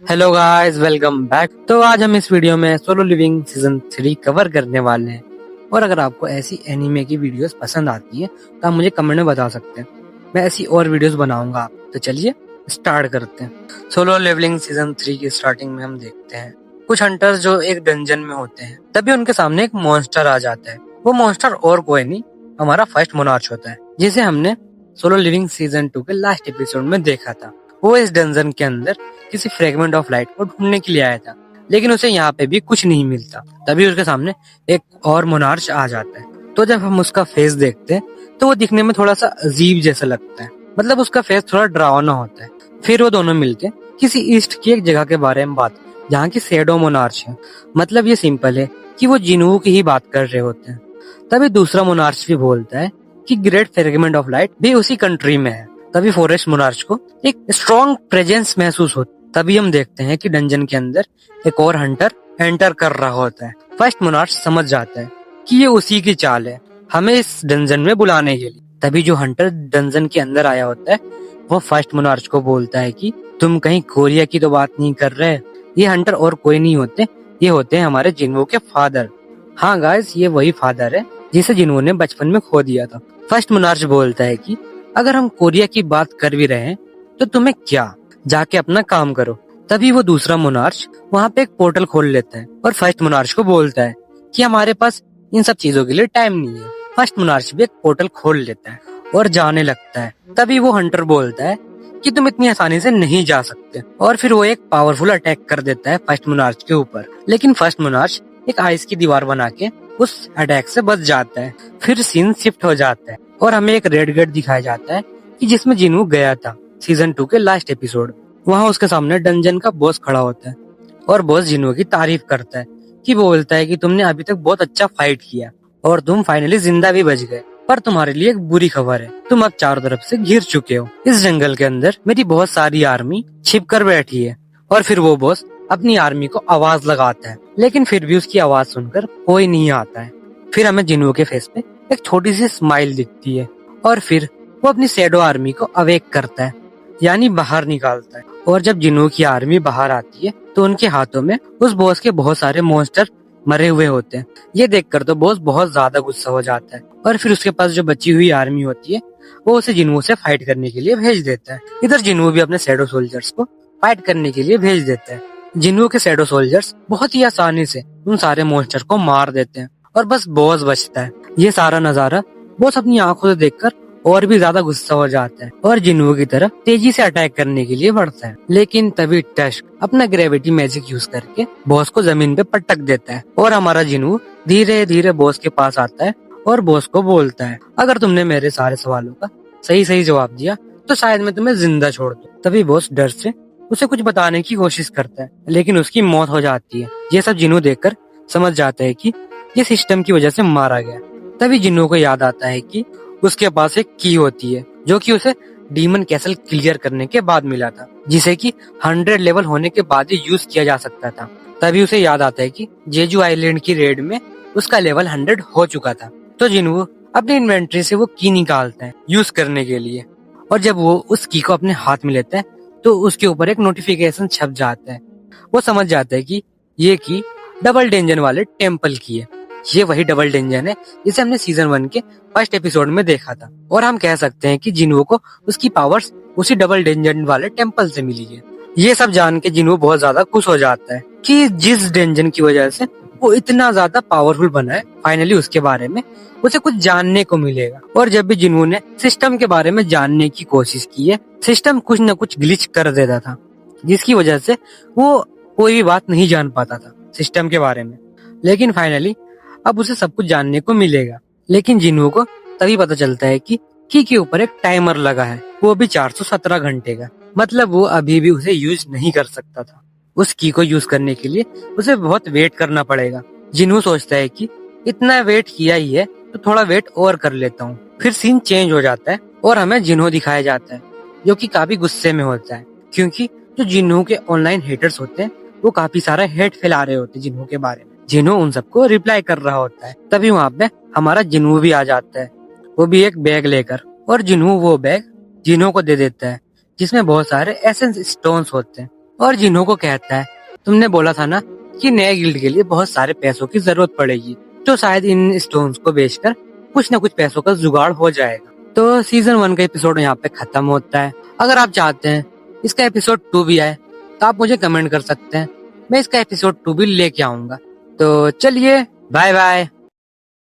Hello guys, welcome back. तो आज हम इस वीडियो में सोलो लिविंग सीजन 3 कवर करने वाले हैं। और अगर आपको ऐसी एनीमे की वीडियोस पसंद आती है तो आप मुझे कमेंट में बता सकते हैं। मैं ऐसी और वीडियोस बनाऊंगा। तो चलिए स्टार्ट करते हैं। सोलो लेवलिंग सीजन 3 की स्टार्टिंग में हम देखते हैं कुछ हंटर्स जो एक डंजन में होते हैं। तभी उनके सामने एक मॉन्स्टर आ जाता है। वो मॉन्स्टर और कोई नहीं, हमारा फर्स्ट मोनार्च होता है, जिसे हमने सोलो लिविंग सीजन 2 के लास्ट एपिसोड में देखा था। वो इस डंजन के अंदर किसी फ्रेगमेंट ऑफ लाइट को ढूंढने के लिए आया था, लेकिन उसे यहाँ पे भी कुछ नहीं मिलता। तभी उसके सामने एक और मोनार्च आ जाता है। तो जब हम उसका फेस देखते हैं तो वो दिखने में थोड़ा सा अजीब जैसा लगता है, मतलब उसका फेस थोड़ा डरावना होता है। फिर वो दोनों मिलके किसी ईस्ट की एक जगह के बारे में बात, जहाँ की शैडो मोनार्च है। मतलब ये सिंपल है कि वो जिनू की ही बात कर रहे होते हैं। तभी दूसरा मोनार्च भी बोलता है कि ग्रेट फ्रेगमेंट ऑफ लाइट भी उसी कंट्री में है। तभी फॉरेस्ट मोनार्च को एक स्ट्रॉन्ग प्रेजेंस महसूस होता है। तभी हम देखते हैं कि डंजन के अंदर एक और हंटर एंटर कर रहा होता है। फर्स्ट मोनार्च समझ जाता है कि ये उसी की चाल है, हमें इस डंजन में बुलाने के लिए। तभी जो हंटर डंजन के अंदर आया होता है वो फर्स्ट मोनार्च को बोलता है कि तुम कहीं कोरिया की तो बात नहीं कर रहे। ये हंटर और कोई नहीं होते, ये होते हैं हमारे जिन्हो के फादर। हाँ गाइस, ये वही फादर है जिसे जिन्हो ने बचपन में खो दिया था। फर्स्ट मोनार्च बोलता है कि अगर हम कोरिया की बात कर भी रहे हैं तो तुम्हें क्या, जाके अपना काम करो। तभी वो दूसरा मोनार्च वहाँ पे एक पोर्टल खोल लेता है और फर्स्ट मोनार्च को बोलता है कि हमारे पास इन सब चीजों के लिए टाइम नहीं है। फर्स्ट मोनार्च भी एक पोर्टल खोल लेता है और जाने लगता है। तभी वो हंटर बोलता है कि तुम इतनी आसानी से नहीं जा सकते, और फिर वो एक पावरफुल अटैक कर देता है फर्स्ट मोनार्च के ऊपर। लेकिन फर्स्ट मोनार्च एक आइस की दीवार बना के उस अटैक से बच जाता है। फिर सीन शिफ्ट हो जाता है और हमें एक रेड गेट दिखाया जाता है कि जिसमें जिनू गया था सीजन 2 के लास्ट एपिसोड। वहाँ उसके सामने डंजन का बॉस खड़ा होता है और बॉस जिन्हो की तारीफ करता है कि बोलता है कि तुमने अभी तक बहुत अच्छा फाइट किया और तुम फाइनली जिंदा भी बच गए। पर तुम्हारे लिए एक बुरी खबर है, तुम अब चारों तरफ से घिर चुके हो। इस जंगल के अंदर मेरी बहुत सारी आर्मी छिप कर बैठी है। और फिर वो बॉस अपनी आर्मी को आवाज लगाता है, लेकिन फिर भी उसकी आवाज सुनकर कोई नहीं आता है। फिर हमें जिन्हो के फेस पे एक छोटी सी स्माइल दिखती है और फिर वो अपनी शैडो आर्मी को अवेक करता है, यानी बाहर निकालता है। और जब जिन्हो की आर्मी बाहर आती है तो उनके हाथों में उस बॉस के बहुत सारे मॉन्स्टर मरे हुए होते हैं। ये देखकर तो बॉस बहुत ज्यादा गुस्सा हो जाता है और फिर उसके पास जो बची हुई आर्मी होती है वो उसे जिन्हो से फाइट करने के लिए भेज देता है। इधर जिन्हो भी अपने शैडो सोल्जर्स को फाइट करने के लिए भेज देता है। जिन्हो के शैडो सोल्जर्स बहुत ही आसानी से उन सारे मॉन्स्टर को मार देते हैं और बस बॉस बचता है। ये सारा नजारा बॉस अपनी आंखों से देखकर और भी ज्यादा गुस्सा हो जाता है और जिन्हो की तरफ तेजी से अटैक करने के लिए बढ़ता है। लेकिन तभी टस्क अपना ग्रेविटी मैजिक यूज करके बॉस को जमीन पे पटक देता है और हमारा जिन्हो धीरे धीरे बॉस के पास आता है और बॉस को बोलता है, अगर तुमने मेरे सारे सवालों का सही सही जवाब दिया तो शायद मैं तुम्हें जिंदा छोड़ दूं। तभी बॉस डर से उसे कुछ बताने की कोशिश करता है, लेकिन उसकी मौत हो जाती है। ये सब जिन्हो देखकर समझ जाता है कि ये सिस्टम की वजह से मारा गया। तभी जिन्हो को याद आता है कि उसके पास एक की होती है जो कि उसे डीमन कैसल क्लियर करने के बाद मिला था, जिसे कि 100 लेवल होने के बाद ही यूज किया जा सकता था। तभी उसे याद आता है कि जेजू आइलैंड की रेड में उसका लेवल 100 हो चुका था। तो जिन्हो अपनी इन्वेंट्री से वो की निकालता है यूज करने के लिए, और जब वो उस की को अपने हाथ में लेता है तो उसके ऊपर एक नोटिफिकेशन छप जाता है। वो समझ जाता है कि ये की डबल डेंजन वाले टेम्पल की है। ये वही डबल डेंजन है जिसे हमने सीजन 1 के फर्स्ट एपिसोड में देखा था, और हम कह सकते हैं कि जिन्हो को उसकी पावर्स उसी डबल डेंजन वाले टेम्पल से मिली है। ये सब जान के जिन्हो बहुत ज्यादा खुश हो जाता है कि जिस डेंजन की वजह से वो इतना ज्यादा पावरफुल बना है, फाइनली उसके बारे में उसे कुछ जानने को मिलेगा। और जब भी जिन्हो ने सिस्टम के बारे में जानने की कोशिश की है, सिस्टम कुछ न कुछ ग्लिच कर देता था, जिसकी वजह से वो कोई भी बात नहीं जान पाता था सिस्टम के बारे में। लेकिन फाइनली अब उसे सब कुछ जानने को मिलेगा। लेकिन जिन्हो को तभी पता चलता है कि की के ऊपर एक टाइमर लगा है, वो भी 417 घंटे का। मतलब वो अभी भी उसे यूज नहीं कर सकता था। उस की को यूज करने के लिए उसे बहुत वेट करना पड़ेगा। जिन्हो सोचता है कि इतना वेट किया ही है तो थोड़ा वेट और कर लेता हूँ। फिर सीन चेंज हो जाता है और हमें जिन्हो दिखाया जाता है जो कि काफी गुस्से में होता है, क्योंकि जो जिन्हो के ऑनलाइन हेटर्स होते हैं वो काफी सारा हेट फैला रहे होते हैं जिन्हो के बारे में। जिन्हो उन सबको रिप्लाई कर रहा होता है। तभी वहाँ पे हमारा जिन्हो भी आ जाता है, वो भी एक बैग लेकर, और जिन्हो वो बैग जिन्हो को दे देता है जिसमें बहुत सारे एसेंस स्टोन्स होते हैं और जिन्हो को कहता है तुमने बोला था ना कि नए गिल्ड के लिए बहुत सारे पैसों की जरूरत पड़ेगी, तो शायद इन स्टोन्स को बेचकर कुछ न कुछ पैसों का जुगाड़ हो जाएगा। तो सीजन 1 का एपिसोड यहाँ पे खत्म होता है। अगर आप चाहते हैं इसका एपिसोड 2 भी आए तो आप मुझे कमेंट कर सकते हैं, मैं इसका एपिसोड 2 भी लेके आऊंगा। तो चलिए बाय बाय।